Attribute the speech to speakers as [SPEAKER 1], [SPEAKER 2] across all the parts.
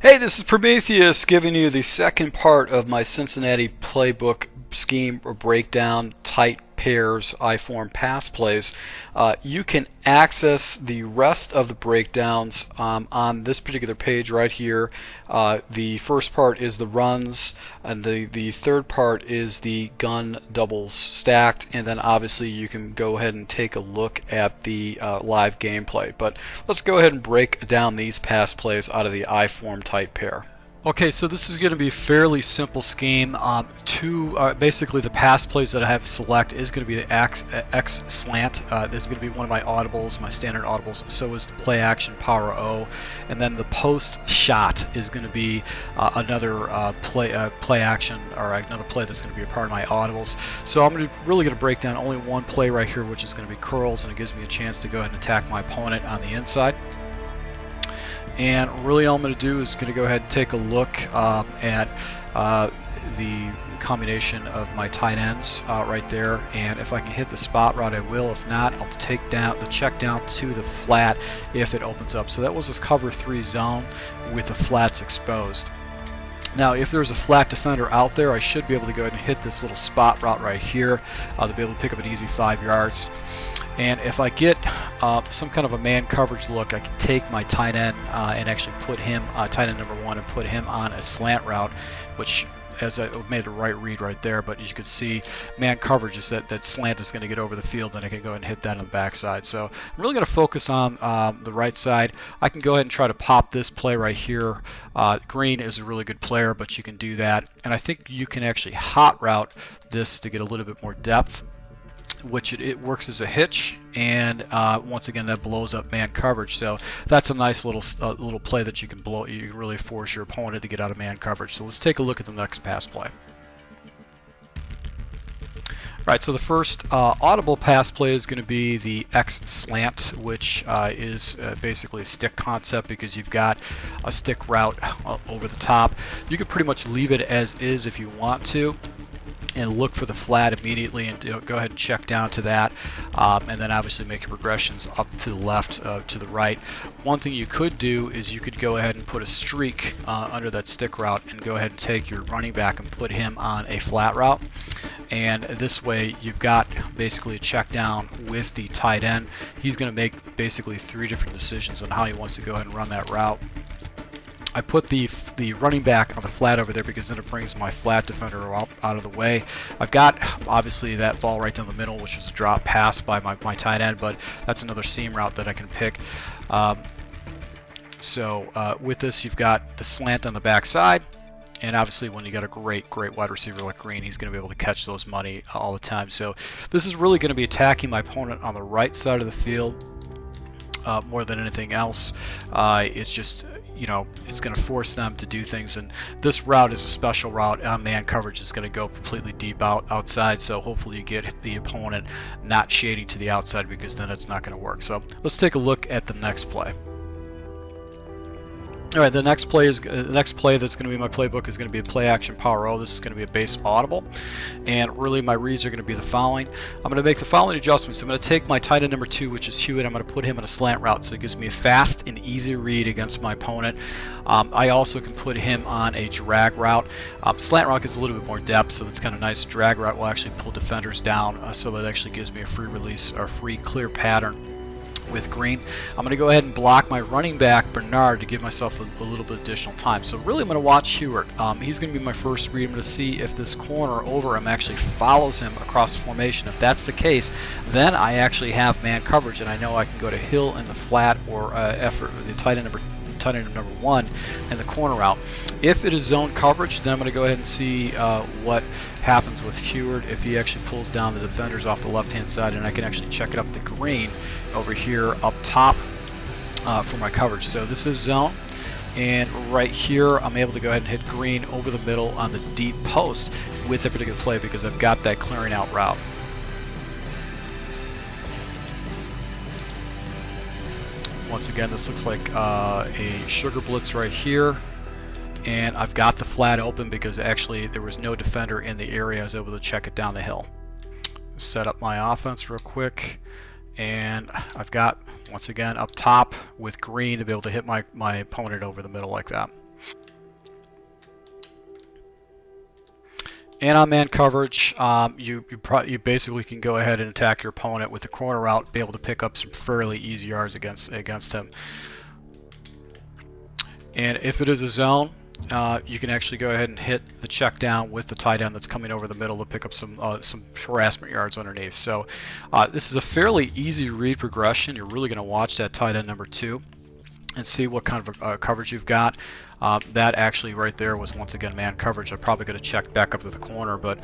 [SPEAKER 1] Hey, this is Prometheus giving you the second part of my Cincinnati playbook scheme or breakdown tight pairs I-form pass plays. You can access the rest of the breakdowns on this particular page right here. The first part is the runs, and the third part is the gun doubles stacked, and then obviously you can go ahead and take a look at the live gameplay. But let's go ahead and break down these pass plays out of the I-form tight pair. Okay, so this is going to be a fairly simple scheme. Basically the pass plays that I have to select is going to be the X slant. This is going to be one of my audibles, my standard audibles. So is the play action power O, and then the post shot is going to be another play action, or another play that's going to be a part of my audibles. So I'm really going to break down only one play right here, which is going to be curls, and it gives me a chance to go ahead and attack my opponent on the inside. And really all I'm going to do is going to go ahead and take a look at the combination of my tight ends right there, and if I can hit the spot route I will. If not, I'll take down the check down to the flat if it opens up. So that was this cover 3 zone with the flats exposed. Now if there's a flat defender out there, I should be able to go ahead and hit this little spot route right here to be able to pick up an easy 5 yards. And if I get some kind of a man coverage look, I can take my tight end and actually put him, tight end number 1, and put him on a slant route, which, as I made the right read right there, but as you can see, man coverage is that slant is going to get over the field, and I can go ahead and hit that on the backside. So I'm really going to focus on the right side. I can go ahead and try to pop this play right here. Green is a really good player, but you can do that. And I think you can actually hot route this to get a little bit more depth, which it works as a hitch, and once again that blows up man coverage. So that's a nice little play that you can blow. You can really force your opponent to get out of man coverage. So let's take a look at the next pass play. Right, so the first audible pass play is going to be the X slant, which is basically a stick concept because you've got a stick route over the top. You can pretty much leave it as is if you want to, and look for the flat immediately, and go ahead and check down to that, and then obviously make your progressions up to the left, to the right. One thing you could do is you could go ahead and put a streak under that stick route and go ahead and take your running back and put him on a flat route, and this way you've got basically a check down with the tight end. He's going to make basically 3 different decisions on how he wants to go ahead and run that route. I put the running back on the flat over there because then it brings my flat defender out of the way. I've got obviously that ball right down the middle, which is a drop pass by my tight end, but that's another seam route that I can pick. With this, you've got the slant on the backside, and obviously when you got a great wide receiver like Green, he's going to be able to catch those money all the time. So this is really going to be attacking my opponent on the right side of the field more than anything else. It's just, it's going to force them to do things, and this route is a special route. Man coverage is going to go completely deep outside, so hopefully you get the opponent not shading to the outside, because then it's not going to work. So let's take a look at the next play. All right, the next play that's going to be my playbook is going to be a play action power O. This is going to be a base audible, and really my reads are going to be the following. I'm going to make the following adjustments. I'm going to take my tight end number 2, which is Hewitt. I'm going to put him in a slant route, so it gives me a fast and easy read against my opponent. I also can put him on a drag route. Slant route gets a little bit more depth, so that's kind of nice. Drag route will actually pull defenders down, so that actually gives me a free release or free clear pattern with Green. I'm going to go ahead and block my running back Bernard to give myself a little bit additional time. So really I'm going to watch Hewitt. He's going to be my first read. I'm going to see if this corner over him actually follows him across the formation. If that's the case, then I actually have man coverage, and I know I can go to Hill in the flat, or the tight end number 1 and the corner out. If it is zone coverage, then I'm going to go ahead and see what happens with Hewitt if he actually pulls down the defenders off the left-hand side, and I can actually check it up to Green over here up top for my coverage. So this is zone, and right here I'm able to go ahead and hit Green over the middle on the deep post with that particular play because I've got that clearing out route. Once again, this looks like a sugar blitz right here, and I've got the flat open because actually there was no defender in the area. I was able to check it down the hill. Set up my offense real quick, and I've got, once again, up top with Green to be able to hit my opponent over the middle like that. And on man coverage, you basically can go ahead and attack your opponent with the corner route, be able to pick up some fairly easy yards against him. And if it is a zone, you can actually go ahead and hit the check down with the tight end that's coming over the middle to pick up some harassment yards underneath. So this is a fairly easy read progression. You're really going to watch that tight end number 2 and see what kind of coverage you've got. That actually right there was once again man coverage. I probably could have checked back up to the corner, but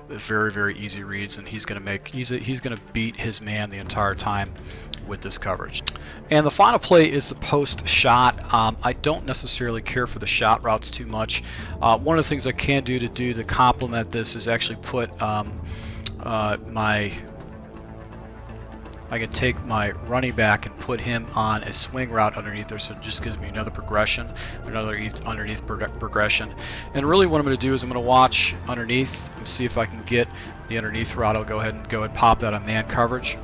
[SPEAKER 1] very, very easy reads, and he's going to beat his man the entire time with this coverage. And the final play is the post shot. I don't necessarily care for the shot routes too much. One of the things I can do to complement this is actually put I can take my running back and put him on a swing route underneath there, so it just gives me another progression, underneath progression. And really what I'm going to do is I'm going to watch underneath and see if I can get the underneath route. I'll go ahead and pop that on man coverage.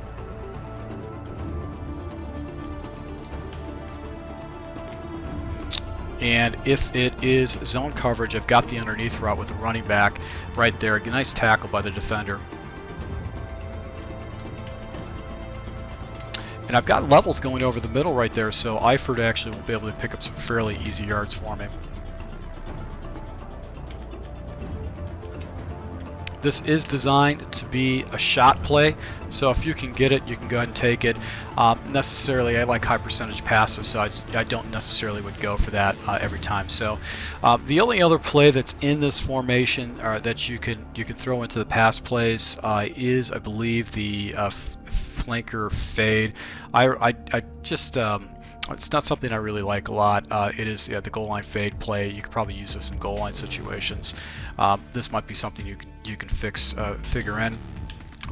[SPEAKER 1] And if it is zone coverage, I've got the underneath route with the running back right there. A nice tackle by the defender. And I've got levels going over the middle right there, so Eifert actually will be able to pick up some fairly easy yards for me. This is designed to be a shot play, so if you can get it, you can go ahead and take it. Necessarily, I like high percentage passes, so I don't necessarily would go for that every time. So the only other play that's in this formation that you can throw into the pass plays is, I believe, the flanker fade. I just it's not something I really like a lot. It is the goal line fade play. You could probably use this in goal line situations. This might be something you can figure in.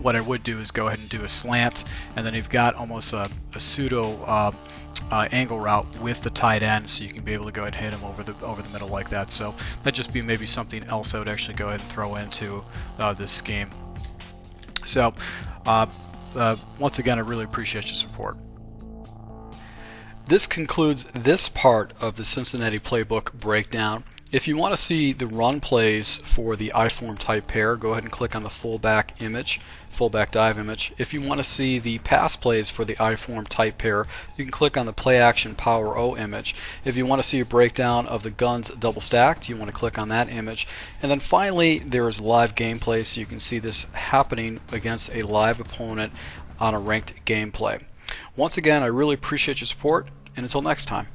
[SPEAKER 1] What I would do is go ahead and do a slant, and then you've got almost a pseudo angle route with the tight end, so you can be able to go ahead and hit him over the middle like that. So that'd just be maybe something else I would actually go ahead and throw into this scheme. So once again, I really appreciate your support. This concludes this part of the Cincinnati Playbook breakdown. If you want to see the run plays for the I-form type pair, go ahead and click on the fullback dive image. If you want to see the pass plays for the I-form type pair, you can click on the play action power O image. If you want to see a breakdown of the guns double stacked, you want to click on that image. And then finally, there is live gameplay, so you can see this happening against a live opponent on a ranked gameplay. Once again, I really appreciate your support, and until next time.